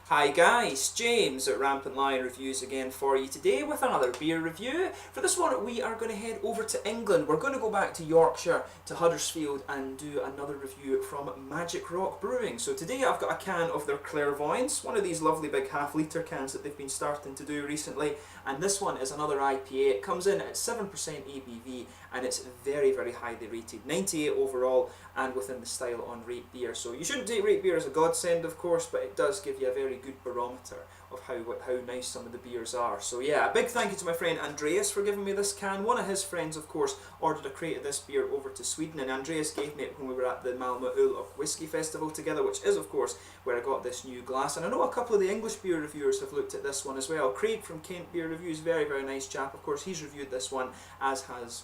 Hi guys, James at RampantLionReviews again for you today with another beer review. For this one we are going to head over to England. We're going to go back to Yorkshire, to Huddersfield, and do another review from Magic Rock Brewing. So today I've got a can of their Clairvoyance, one of these lovely big half-litre cans that they've been starting to do recently, and this one is another IPA. It comes in at 7% ABV and it's very, very highly rated, 98 overall, and within the style on Rate Beer. So you shouldn't take Rate Beer as a godsend, of course, but it does give you a very good barometer of how nice some of the beers are. So yeah, a big thank you to my friend Andreas for giving me this can. One of his friends, of course, ordered a crate of this beer over to Sweden, and Andreas gave me it when we were at the Malmö Öl och Whiskey Festival together, which is, of course, where I got this new glass. And I know a couple of the English beer reviewers have looked at this one as well. Craig from Kent Beer Reviews, very, very nice chap. Of course, he's reviewed this one, as has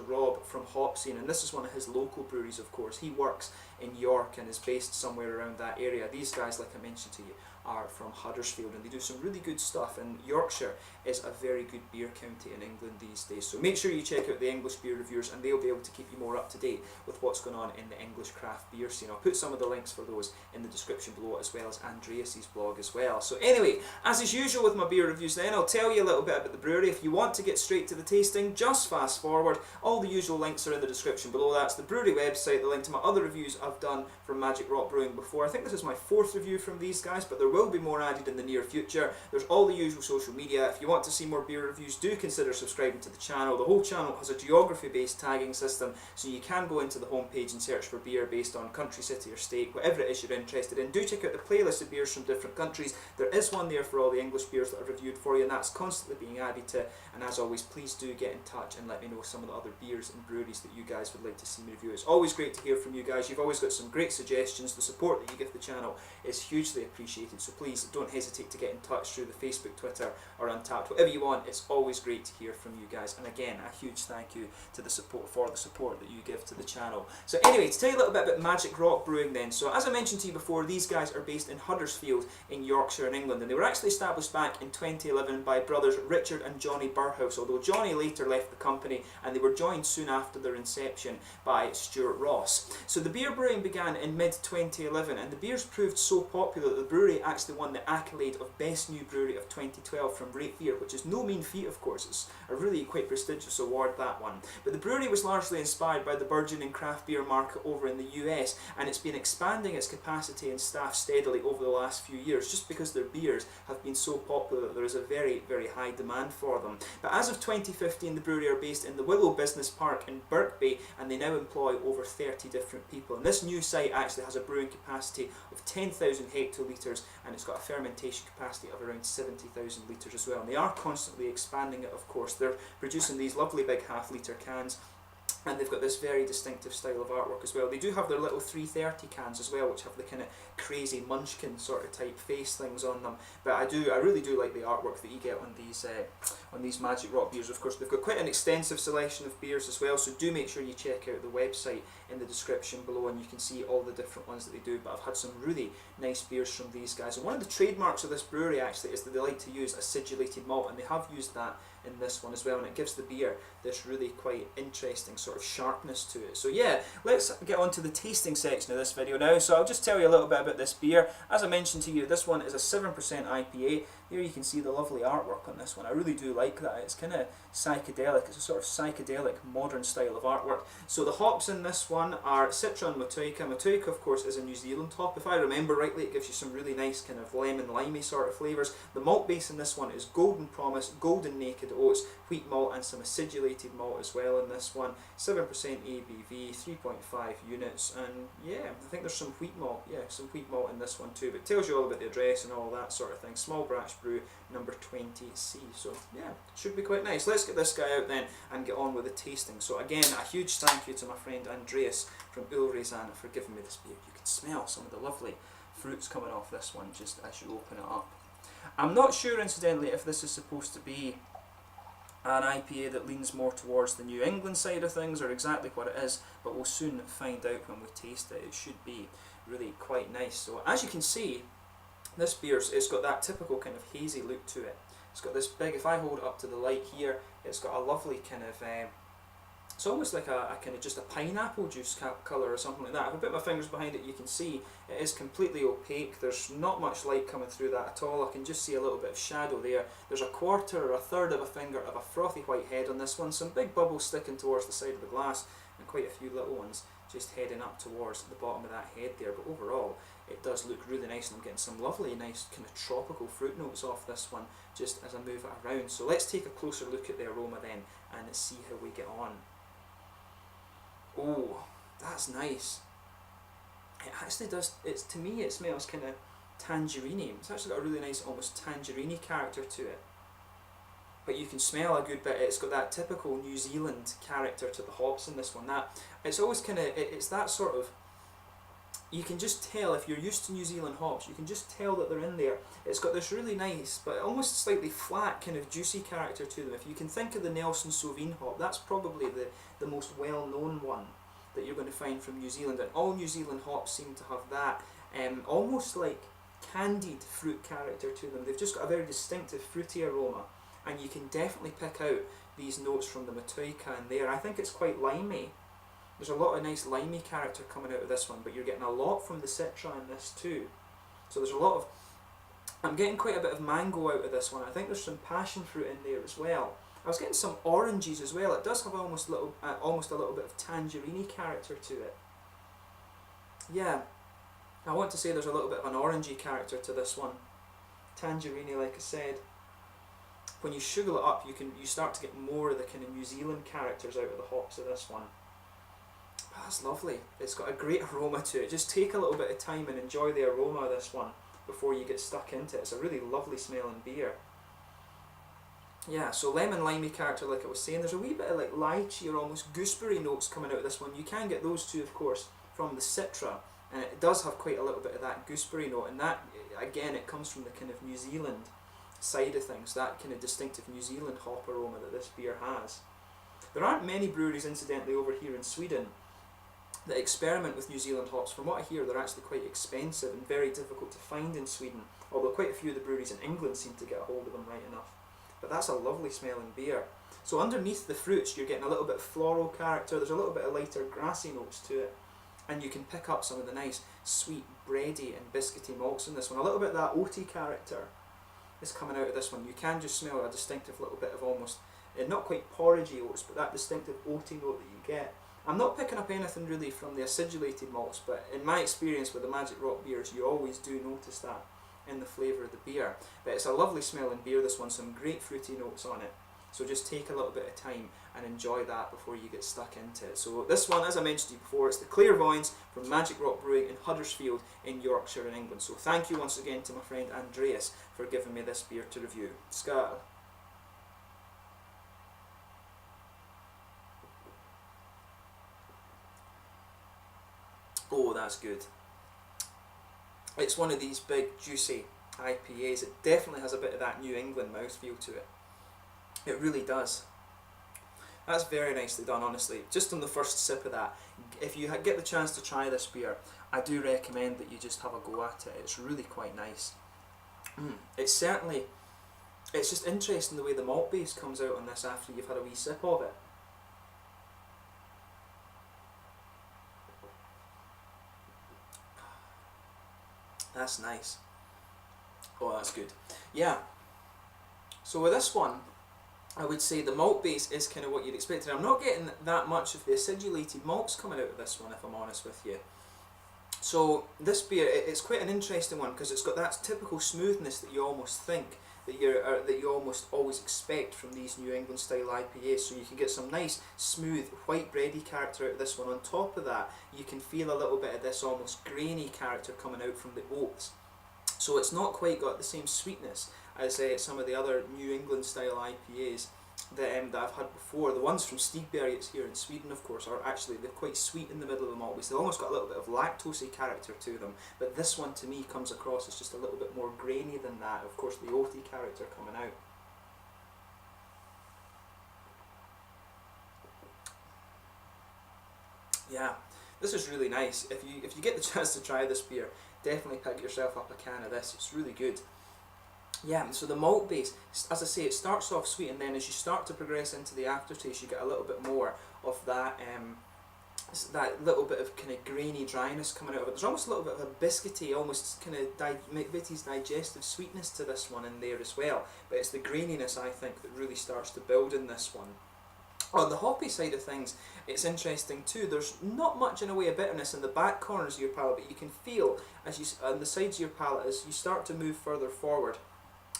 Rob from Hopscene, and this is one of his local breweries, of course. He works in York and is based somewhere around that area. These guys, like I mentioned to you, are from Huddersfield, and they do some really good stuff, and Yorkshire is a very good beer county in England these days. So make sure you check out the English beer reviewers, and they'll be able to keep you more up to date with what's going on in the English craft beer scene. I'll put some of the links for those in the description below, as well as Andreas's blog as well. So anyway, as is usual with my beer reviews then, I'll tell you a little bit about the brewery. If you want to get straight to the tasting, just fast forward. All the usual links are in the description below. That's the brewery website, the link to my other reviews I've done from Magic Rock Brewing before. I think this is my 4th review from these guys, but there will be more added in the near future. There's all the usual social media. If you want to see more beer reviews, do consider subscribing to the channel. The whole channel has a geography-based tagging system, so you can go into the homepage and search for beer based on country, city or state, whatever it is you're interested in. Do check out the playlist of beers from different countries. There is one there for all the English beers that I've reviewed for you, and that's constantly being added to. And as always, please do get in touch and let me know some of the other beers and breweries that you guys would like to see me review. It's always great to hear from you guys. You've always got some great suggestions. The support that you give the channel is hugely appreciated, so please don't hesitate to get in touch through the Facebook, Twitter or Untappd, whatever you want. It's always great to hear from you guys, and again, a huge thank you to the support that you give to the channel. So anyway, to tell you a little bit about Magic Rock Brewing then, so as I mentioned to you before, these guys are based in Huddersfield in Yorkshire in England, and they were actually established back in 2011 by brothers Richard and Johnny Burhouse, although Johnny later left the company, and they were joined soon after their inception by Stuart Ross. So the beer brewing began in mid-2011, and the beers proved so popular that the brewery actually won the accolade of Best New Brewery of 2012 from Rate Beer, which is no mean feat, of course. It's a really quite prestigious award, that one. But the brewery was largely inspired by the burgeoning craft beer market over in the US, and it's been expanding its capacity and staff steadily over the last few years, just because their beers have been so popular that there is a very, very high demand for them. But as of 2015, the brewery are based in the Willow Business Park in Birkby, and they now employ over 30 different people. And this new site actually has a brewing capacity of 10,000 hectolitres, and it's got a fermentation capacity of around 70,000 litres as well. And they are constantly expanding it, of course. They're producing these lovely big half-litre cans, and they've got this very distinctive style of artwork as well. They do have their little 330 cans as well, which have the kind of crazy munchkin sort of type face things on them. But I really do like the artwork that you get on these Magic Rock beers. Of course, they've got quite an extensive selection of beers as well, so do make sure you check out the website in the description below, and you can see all the different ones that they do. But I've had some really nice beers from these guys, and one of the trademarks of this brewery actually is that they like to use acidulated malt, and they have used that in this one as well, and it gives the beer this really quite interesting sort of sharpness to it. So yeah, let's get on to the tasting section of this video now. So I'll just tell you a little bit about this beer. As I mentioned to you, this one is a 7% IPA. Here you can see the lovely artwork on this one. I really do like that. It's kind of psychedelic. It's a sort of psychedelic modern style of artwork. So the hops in this one are Citron Motueka. Motueka, of course, is a New Zealand hop. If I remember rightly, it gives you some really nice kind of lemon limey sort of flavours. The malt base in this one is Golden Promise, Golden Naked Oats, wheat malt, and some acidulated malt as well in this one. 7% ABV, 3.5 units, and yeah, I think there's some wheat malt. Yeah, some wheat malt in this one too, but it tells you all about the address and all that sort of thing. Small batch brew, number 20C. So yeah, should be quite nice. Let's get this guy out then and get on with the tasting. So again, a huge thank you to my friend Andreas from Ulrisan for giving me this beer. You can smell some of the lovely fruits coming off this one just as you open it up. I'm not sure, incidentally, if this is supposed to be an IPA that leans more towards the New England side of things, or exactly what it is, but we'll soon find out when we taste it. It should be really quite nice. So as you can see, this beer, it's got that typical kind of hazy look to it. It's got this big, if I hold it up to the light here, it's got a lovely kind of It's almost like a kind of just a pineapple juice colour or something like that. If I put my fingers behind it, you can see it is completely opaque. There's not much light coming through that at all. I can just see a little bit of shadow there. There's a quarter or a third of a finger of a frothy white head on this one. Some big bubbles sticking towards the side of the glass, and quite a few little ones just heading up towards the bottom of that head there. But overall, it does look really nice, and I'm getting some lovely, nice kind of tropical fruit notes off this one just as I move it around. So let's take a closer look at the aroma then and see how we get on. Oh, that's nice. It actually does, to me it smells kind of tangerine-y. It's actually got a really nice almost tangerine-y character to it. But you can smell a good bit. It's got that typical New Zealand character to the hops in this one. It's always kind of, it's that sort of, you can just tell if you're used to New Zealand hops, you can just tell that they're in there. It's got this really nice, but almost slightly flat kind of juicy character to them. If you can think of the Nelson Sauvin hop, that's probably the most well-known one that you're going to find from New Zealand. And all New Zealand hops seem to have that almost like candied fruit character to them. They've just got a very distinctive fruity aroma, and you can definitely pick out these notes from the Matuika in there. I think it's quite limey. There's a lot of nice limey character coming out of this one, but you're getting a lot from the Citra in this too. So there's a lot of, I'm getting quite a bit of mango out of this one. I think there's some passion fruit in there as well. I was getting some oranges as well. It does have almost a little bit of tangerine character to it. Yeah, I want to say there's a little bit of an orangey character to this one. Tangerine, like I said. When you sugar it up, you start to get more of the kind of New Zealand characters out of the hops of this one. That's lovely. It's got a great aroma to it. Just take a little bit of time and enjoy the aroma of this one before you get stuck into it. It's a really lovely smelling beer. Yeah, so lemon limey character, like I was saying. There's a wee bit of like lychee or almost gooseberry notes coming out of this one. You can get those too, of course, from the Citra, and it does have quite a little bit of that gooseberry note, and that, again, it comes from the kind of New Zealand side of things, that kind of distinctive New Zealand hop aroma that this beer has. There aren't many breweries, incidentally, over here in Sweden that experiment with New Zealand hops. From what I hear, they're actually quite expensive and very difficult to find in Sweden, although quite a few of the breweries in England seem to get a hold of them right enough. But that's a lovely smelling beer. So underneath the fruits, you're getting a little bit of floral character. There's a little bit of lighter grassy notes to it, and you can pick up some of the nice sweet bready and biscuity malts in this one. A little bit of that oaty character is coming out of this one. You can just smell a distinctive little bit of almost, not quite porridgey oats, but that distinctive oaty note that you get. I'm not picking up anything really from the acidulated malts, but in my experience with the Magic Rock beers, you always do notice that in the flavour of the beer. But it's a lovely smelling beer, this one, some great fruity notes on it. So just take a little bit of time and enjoy that before you get stuck into it. So this one, as I mentioned to you before, it's the Clairvoyance from Magic Rock Brewing in Huddersfield in Yorkshire in England. So thank you once again to my friend Andreas for giving me this beer to review. Skål! Oh, that's good. It's one of these big, juicy IPAs. It definitely has a bit of that New England mouthfeel to it. It really does. That's very nicely done, honestly. Just on the first sip of that, if you get the chance to try this beer, I do recommend that you just have a go at it. It's really quite nice. It's just interesting the way the malt base comes out on this after you've had a wee sip of it. That's nice. Oh, that's good. Yeah. So with this one, I would say the malt base is kind of what you'd expect. I'm not getting that much of the acidulated malts coming out of this one, if I'm honest with you. So this beer, it's quite an interesting one because it's got that typical smoothness that you almost think that you almost always expect from these New England style IPAs. So you can get some nice smooth white bready character out of this one. On top of that, you can feel a little bit of this almost grainy character coming out from the oats. So it's not quite got the same sweetness as some of the other New England style IPAs that I've had before. The ones from Stigbergets here in Sweden, of course, are actually, they're quite sweet in the middle of the malt base. They've almost got a little bit of lactosey character to them, but this one to me comes across as just a little bit more grainy than that. Of course, the oaty character coming out. Yeah, this is really nice. If you get the chance to try this beer, definitely pick yourself up a can of this. It's really good. Yeah, so the malt base, as I say, it starts off sweet, and then as you start to progress into the aftertaste, you get a little bit more of that that little bit of kind of grainy dryness coming out of it. There's almost a little bit of a biscuity, almost kind of McVitie's digestive sweetness to this one in there as well. But it's the graininess, I think, that really starts to build in this one. On the hoppy side of things, it's interesting too. There's not much in a way of bitterness in the back corners of your palate, but you can feel as you on the sides of your palate as you start to move further forward.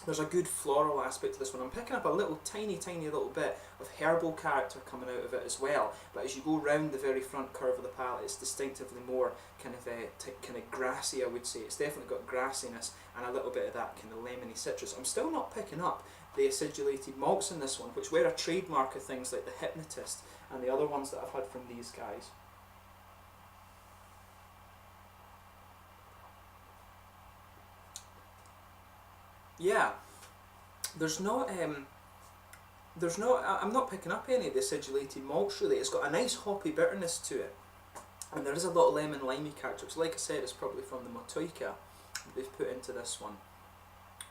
There's a good floral aspect to this one. I'm picking up a little tiny little bit of herbal character coming out of it as well. But as you go round the very front curve of the palate, it's distinctively more kind of grassy, I would say. It's definitely got grassiness and a little bit of that kind of lemony citrus. I'm still not picking up the acidulated malts in this one, which were a trademark of things like the Hypnotist and the other ones that I've had from these guys. Yeah, I'm not picking up any of the acidulated malts really. It's got a nice hoppy bitterness to it, and there is a lot of lemon limey character, which like I said is probably from the Motueka they've put into this one.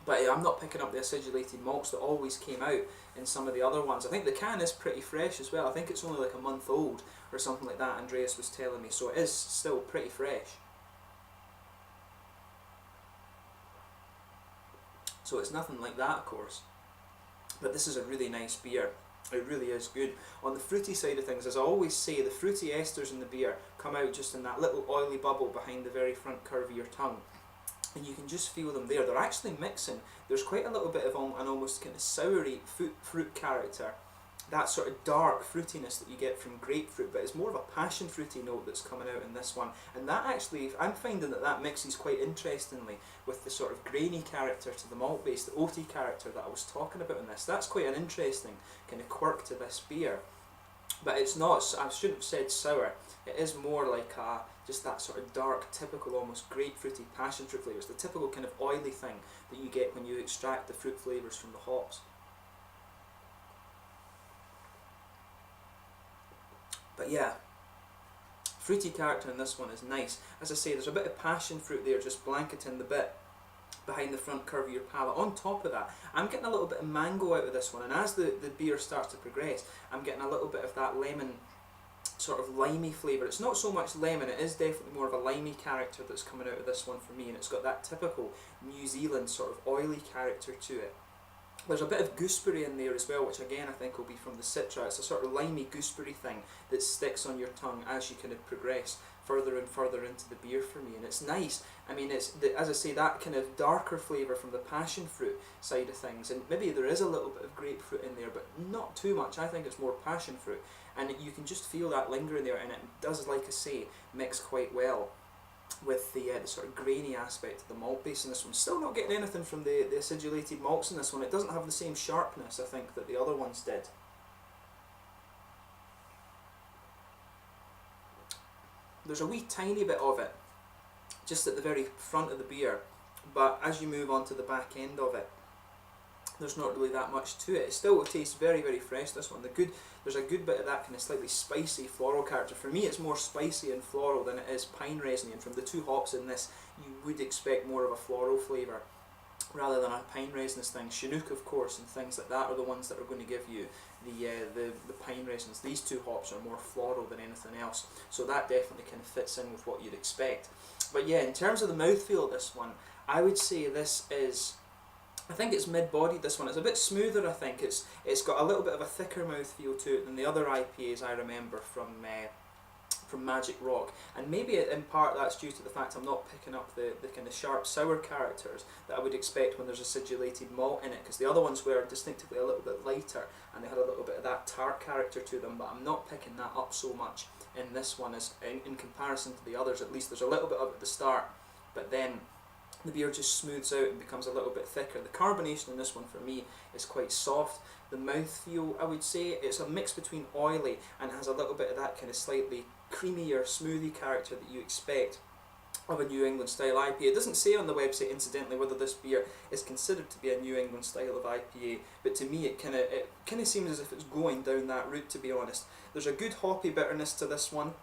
But I'm not picking up the acidulated malts that always came out in some of the other ones. I think the can is pretty fresh as well. I think it's only like a month old or something like that, Andreas was telling me, so it is still pretty fresh. So it's nothing like that, of course. But this is a really nice beer. It really is good. On the fruity side of things, as I always say, the fruity esters in the beer come out just in that little oily bubble behind the very front curve of your tongue. And you can just feel them there. They're actually mixing. There's quite a little bit of an almost kind of soury fruit character. That sort of dark fruitiness that you get from grapefruit, but it's more of a passion fruity note that's coming out in this one. And that actually, I'm finding that mixes quite interestingly with the sort of grainy character to the malt base, the oaty character that I was talking about in this. That's quite an interesting kind of quirk to this beer. But it's not, I shouldn't have said sour, it is more like just that sort of dark, typical, almost grapefruity passion fruit flavours, the typical kind of oily thing that you get when you extract the fruit flavours from the hops. But yeah, fruity character in this one is nice. As I say, there's a bit of passion fruit there just blanketing the bit behind the front curve of your palate. On top of that, I'm getting a little bit of mango out of this one, and as the beer starts to progress, I'm getting a little bit of that lemon sort of limey flavour. It's not so much lemon, it is definitely more of a limey character that's coming out of this one for me, and it's got that typical New Zealand sort of oily character to it. There's a bit of gooseberry in there as well, which again I think will be from the Citra. It's a sort of limey gooseberry thing that sticks on your tongue as you kind of progress further and further into the beer for me, and it's nice. I mean, it's as I say, that kind of darker flavour from the passion fruit side of things, and maybe there is a little bit of grapefruit in there, but not too much. I think it's more passion fruit, and you can just feel that lingering there, and it does, like I say, mix quite well with the sort of grainy aspect of the malt base in this one. Still not getting anything from the acidulated malts in this one. It doesn't have the same sharpness, I think, that the other ones did. There's a wee tiny bit of it just at the very front of the beer, but as you move on to the back end of it, there's not really that much to it. It still tastes very, very fresh, this one. There's a good bit of that kind of slightly spicy floral character. For me, it's more spicy and floral than it is pine resiny, and from the two hops in this, you would expect more of a floral flavour rather than a pine resinous thing. Chinook, of course, and things like that are the ones that are going to give you the pine resins. These two hops are more floral than anything else, so that definitely kind of fits in with what you'd expect. But yeah, in terms of the mouthfeel of this one, I would say this is, I think it's mid-bodied, this one. It's a bit smoother, I think. It's got a little bit of a thicker mouthfeel to it than the other IPAs I remember from Magic Rock, and maybe in part that's due to the fact I'm not picking up the kind of sharp sour characters that I would expect when there's acidulated malt in it, because the other ones were distinctively a little bit lighter and they had a little bit of that tart character to them, but I'm not picking that up so much in this one as in comparison to the others. At least there's a little bit of it at the start, but then the beer just smooths out and becomes a little bit thicker. The carbonation in this one for me is quite soft. The mouthfeel, I would say, it's a mix between oily and has a little bit of that kind of slightly creamier, smoothie character that you expect of a New England style IPA. It doesn't say on the website, incidentally, whether this beer is considered to be a New England style of IPA, but to me it kind of seems as if it's going down that route, to be honest. There's a good hoppy bitterness to this one.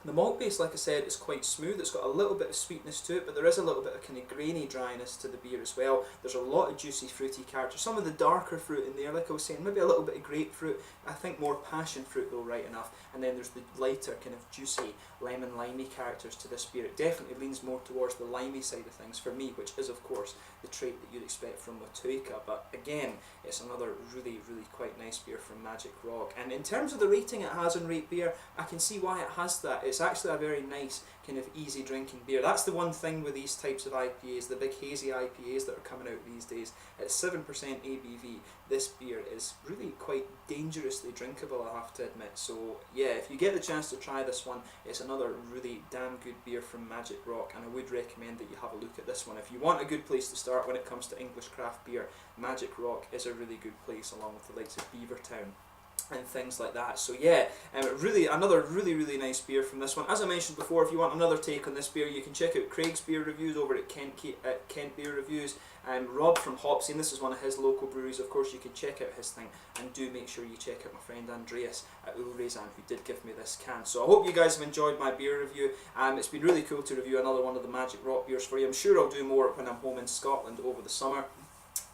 The malt base, like I said, is quite smooth. It's got a little bit of sweetness to it, but there is a little bit of kind of grainy dryness to the beer as well. There's a lot of juicy, fruity character. Some of the darker fruit in there, like I was saying, maybe a little bit of grapefruit. I think more passion fruit though, right enough. And then there's the lighter, kind of juicy, lemon limey characters to this beer. It definitely leans more towards the limey side of things for me, which is of course the trait that you'd expect from Motueka. But again, it's another really, really quite nice beer from Magic Rock. And in terms of the rating it has on Rate Beer, I can see why it has that. It's actually a very nice, kind of easy drinking beer. That's the one thing with these types of IPAs, the big hazy IPAs that are coming out these days. At 7% ABV, this beer is really quite dangerously drinkable, I have to admit. So yeah, if you get the chance to try this one, it's another really damn good beer from Magic Rock, and I would recommend that you have a look at this one. If you want a good place to start when it comes to English craft beer, Magic Rock is a really good place, along with the likes of Beavertown and things like that. So yeah, really another really nice beer from this one. As I mentioned before, if you want another take on this beer, you can check out Craig's beer reviews over at Kent Beer Reviews. Rob from Hopsy, and this is one of his local breweries, of course you can check out his thing, and do make sure you check out my friend Andreas at Ulrezan, who did give me this can. So I hope you guys have enjoyed my beer review. It's been really cool to review another one of the Magic Rock beers for you. I'm sure I'll do more when I'm home in Scotland over the summer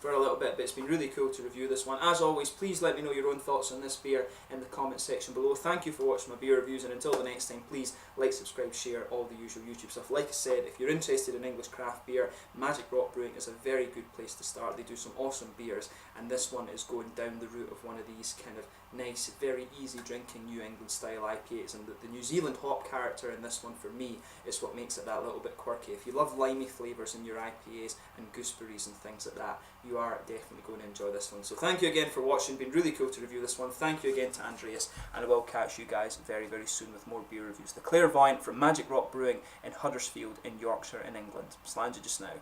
for a little bit, but it's been really cool to review this one. As always, please let me know your own thoughts on this beer in the comment section below. Thank you for watching my beer reviews, and until the next time, please like, subscribe, share, all the usual YouTube stuff. Like I said, if you're interested in English craft beer, Magic Rock Brewing is a very good place to start. They do some awesome beers, and this one is going down the route of one of these kind of nice, very easy drinking New England style IPAs, and the New Zealand hop character in this one for me is what makes it that little bit quirky. If you love limey flavours in your IPAs and gooseberries and things like that, you are definitely going to enjoy this one. So thank you again for watching. Been really cool to review this one. Thank you again to Andreas, and I will catch you guys very soon with more beer reviews. The Clairvoyant from Magic Rock Brewing in Huddersfield in Yorkshire in England. Slàinte just now.